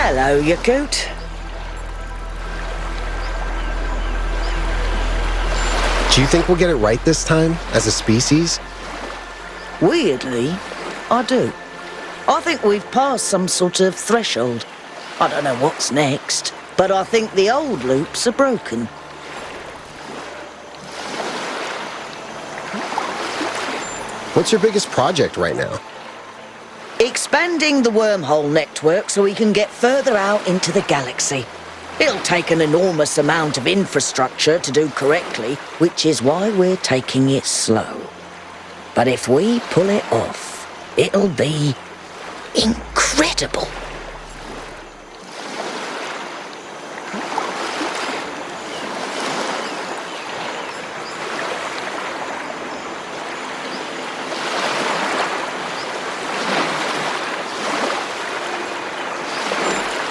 Hello, you coot. Do you think we'll get it right this time, as a species? Weirdly, I do. I think we've passed some sort of threshold. I don't know what's next, but I think the old loops are broken. What's your biggest project right now? Expanding the wormhole network so we can get further out into the galaxy. It'll take an enormous amount of infrastructure to do correctly, which is why we're taking it slow. But if we pull it off, it'll be incredible.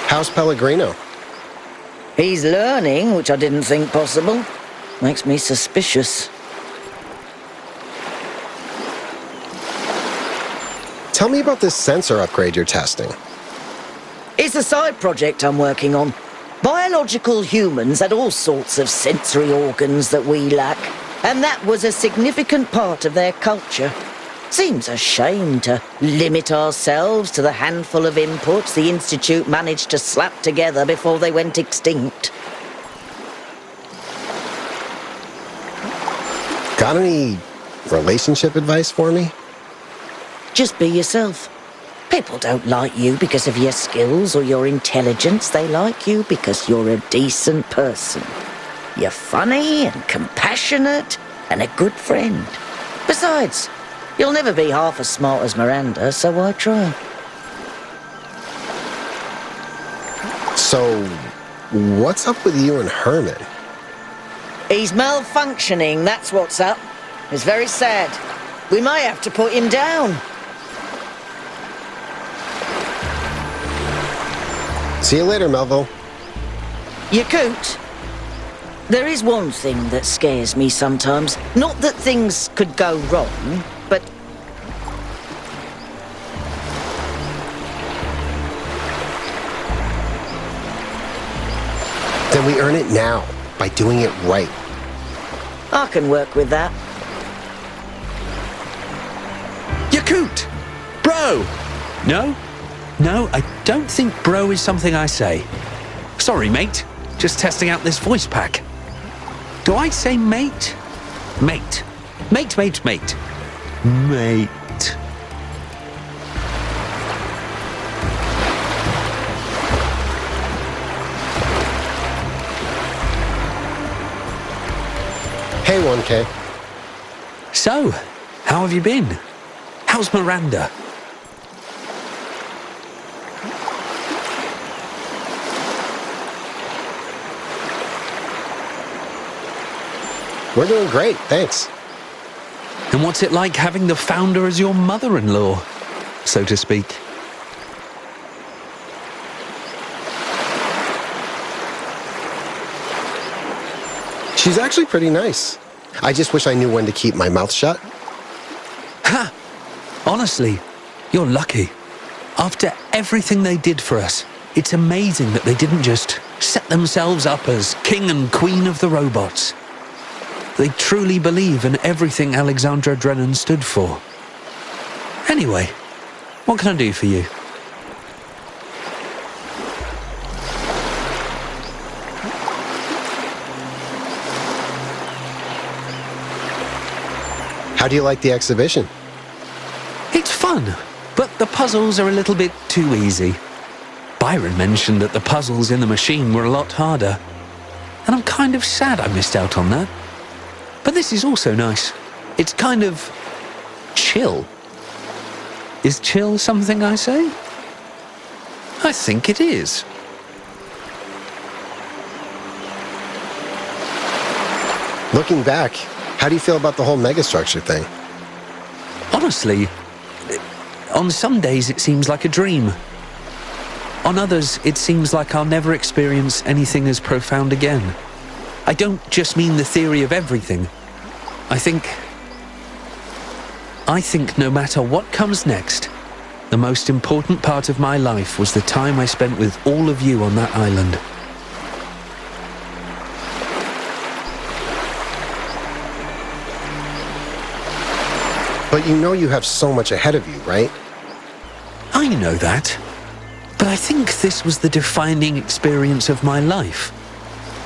How's Pellegrino? He's learning, which I didn't think possible. Makes me suspicious. Tell me about this sensor upgrade you're testing. It's a side project I'm working on. Biological humans had all sorts of sensory organs that we lack, and that was a significant part of their culture. Seems a shame to limit ourselves to the handful of inputs the Institute managed to slap together before they went extinct. Got any relationship advice for me? Just be yourself. People don't like you because of your skills or your intelligence. They like you because you're a decent person. You're funny and compassionate and a good friend. Besides, you'll never be half as smart as Miranda, so why try? So, what's up with you and Herman? He's malfunctioning, that's what's up. It's very sad. We might have to put him down. See you later, Melville. You coot. There is one thing that scares me sometimes. Not that things could go wrong, but... Then we earn it now, by doing it right. I can work with that. Yakut! Bro! No, I don't think bro is something I say. Sorry, mate. Just testing out this voice pack. Do I say mate? Mate. Mate. Mate. Hey, 1K. So, how have you been? How's Miranda? We're doing great, thanks. And what's it like having the founder as your mother-in-law, so to speak? She's actually pretty nice. I just wish I knew when to keep my mouth shut. Ha! Honestly, you're lucky. After everything they did for us, it's amazing that they didn't just set themselves up as king and queen of the robots. They truly believe in everything Alexandra Drennan stood for. Anyway, what can I do for you? How do you like the exhibition? It's fun, but the puzzles are a little bit too easy. Byron mentioned that the puzzles in the machine were a lot harder, and I'm kind of sad I missed out on that. But this is also nice. It's kind of chill. Is chill something I say? I think it is. Looking back, how do you feel about the whole megastructure thing? Honestly, on some days it seems like a dream. On others, it seems like I'll never experience anything as profound again. I don't just mean the theory of everything. I think no matter what comes next, the most important part of my life was the time I spent with all of you on that island. But you know you have so much ahead of you, right? I know that. But I think this was the defining experience of my life.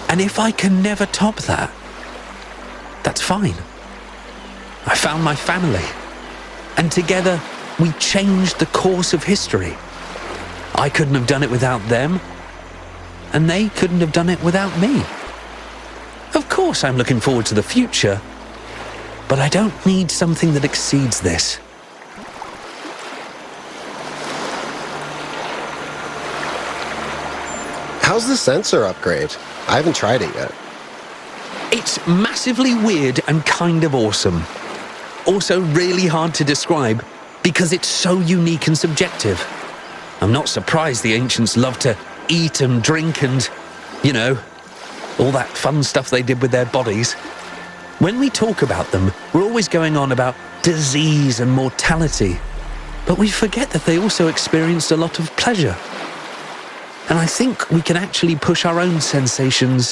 And if I can never top that, that's fine. I found my family. And together, we changed the course of history. I couldn't have done it without them. And they couldn't have done it without me. Of course, I'm looking forward to the future. But I don't need something that exceeds this. How's the sensor upgrade? I haven't tried it yet. It's massively weird and kind of awesome. Also really hard to describe because it's so unique and subjective. I'm not surprised the ancients loved to eat and drink and, you know, all that fun stuff they did with their bodies. When we talk about them, we're always going on about disease and mortality. But we forget that they also experienced a lot of pleasure. And I think we can actually push our own sensations.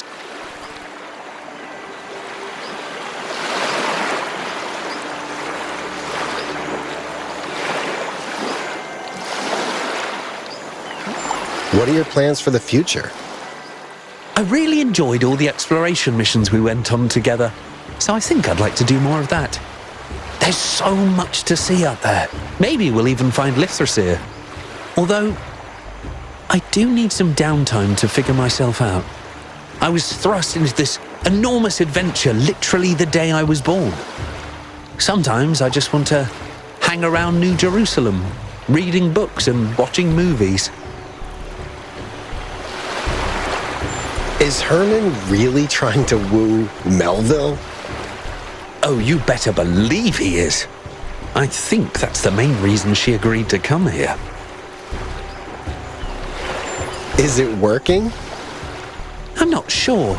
What are your plans for the future? I really enjoyed all the exploration missions we went on together, so I think I'd like to do more of that. There's so much to see out there. Maybe we'll even find Lithrasir. Although, I do need some downtime to figure myself out. I was thrust into this enormous adventure literally the day I was born. Sometimes I just want to hang around New Jerusalem, reading books and watching movies. Is Herman really trying to woo Melville? Oh, you better believe he is. I think that's the main reason she agreed to come here. Is it working? I'm not sure.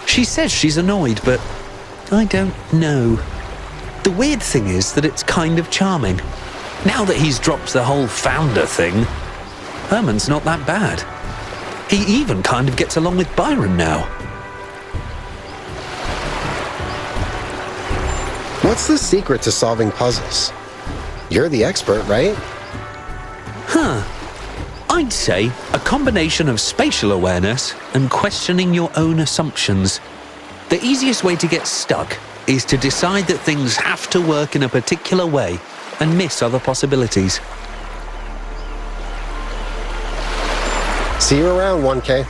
She says she's annoyed, but I don't know. The weird thing is that it's kind of charming. Now that he's dropped the whole founder thing, Herman's not that bad. He even kind of gets along with Byron now. What's the secret to solving puzzles? You're the expert, right? I'd say a combination of spatial awareness and questioning your own assumptions. The easiest way to get stuck is to decide that things have to work in a particular way and miss other possibilities. See you around, 1K.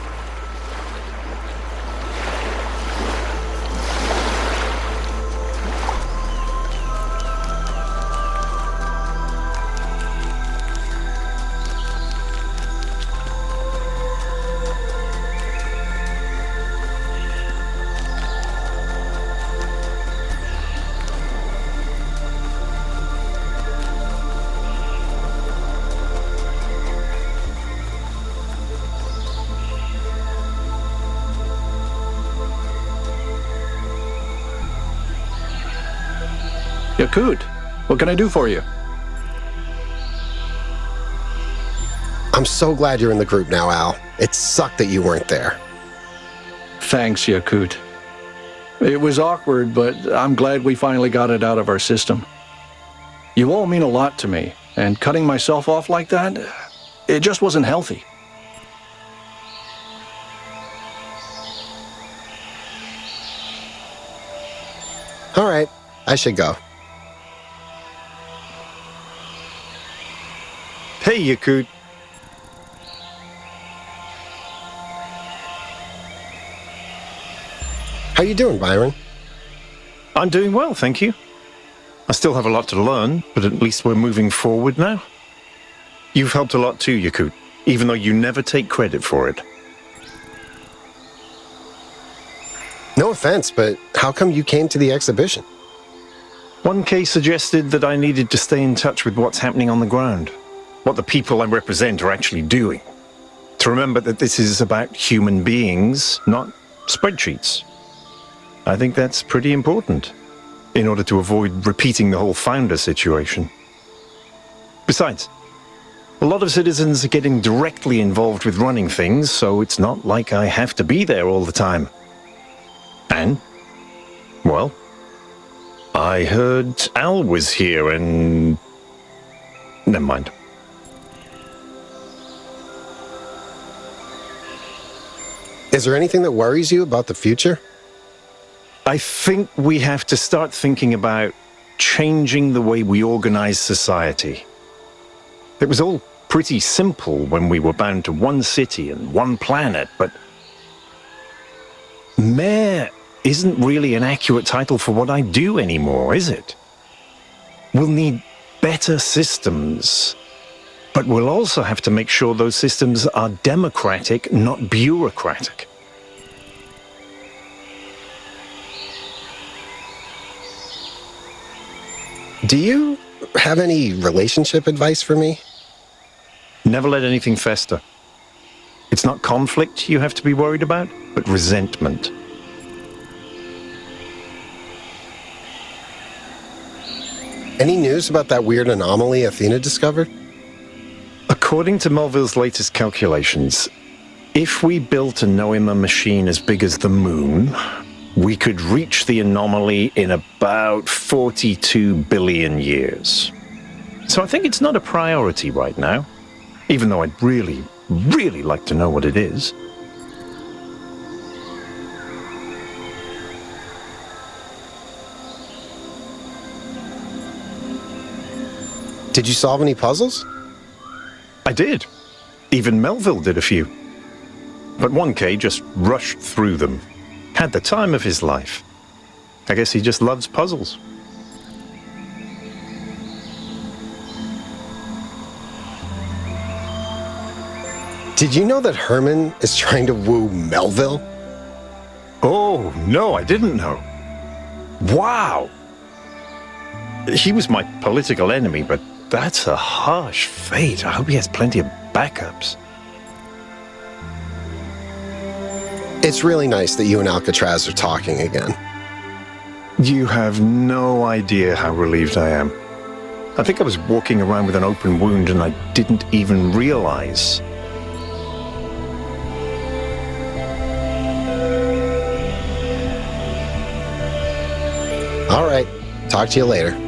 Yakut, what can I do for you? I'm so glad you're in the group now, Al. It sucked that you weren't there. Thanks, Yakut. It was awkward, but I'm glad we finally got it out of our system. You all mean a lot to me, and cutting myself off like that, it just wasn't healthy. All right, I should go. Hey, Yakut. How you doing, Byron? I'm doing well, thank you. I still have a lot to learn, but at least we're moving forward now. You've helped a lot too, Yakut, even though you never take credit for it. No offense, but how come you came to the exhibition? 1K suggested that I needed to stay in touch with what's happening on the ground, what the people I represent are actually doing. To remember that this is about human beings, not spreadsheets. I think that's pretty important, in order to avoid repeating the whole founder situation. Besides, A lot of citizens are getting directly involved with running things, so it's not like I have to be there all the time. And, well, I heard Al was here and... Never mind. Is there anything that worries you about the future? I think we have to start thinking about changing the way we organize society. It was all pretty simple when we were bound to one city and one planet, but Mayor isn't really an accurate title for what I do anymore, is it? We'll need better systems, but we'll also have to make sure those systems are democratic, not bureaucratic. Do you have any relationship advice for me? Never let anything fester. It's not conflict you have to be worried about, but resentment. Any news about that weird anomaly Athena discovered? According to Melville's latest calculations, if we built a Noema machine as big as the moon, we could reach the anomaly in about 42 billion years. So I think it's not a priority right now, even though I'd really, really like to know what it is. Did you solve any puzzles? I did. Even Melville did a few. But 1K just rushed through them. Had the time of his life. I guess he just loves puzzles. Did you know that Herman is trying to woo Melville? Oh, no, I didn't know. Wow! He was my political enemy, but that's a harsh fate. I hope he has plenty of backups. It's really nice that you and Alcatraz are talking again. You have no idea how relieved I am. I think I was walking around with an open wound and I didn't even realize. All right, talk to you later.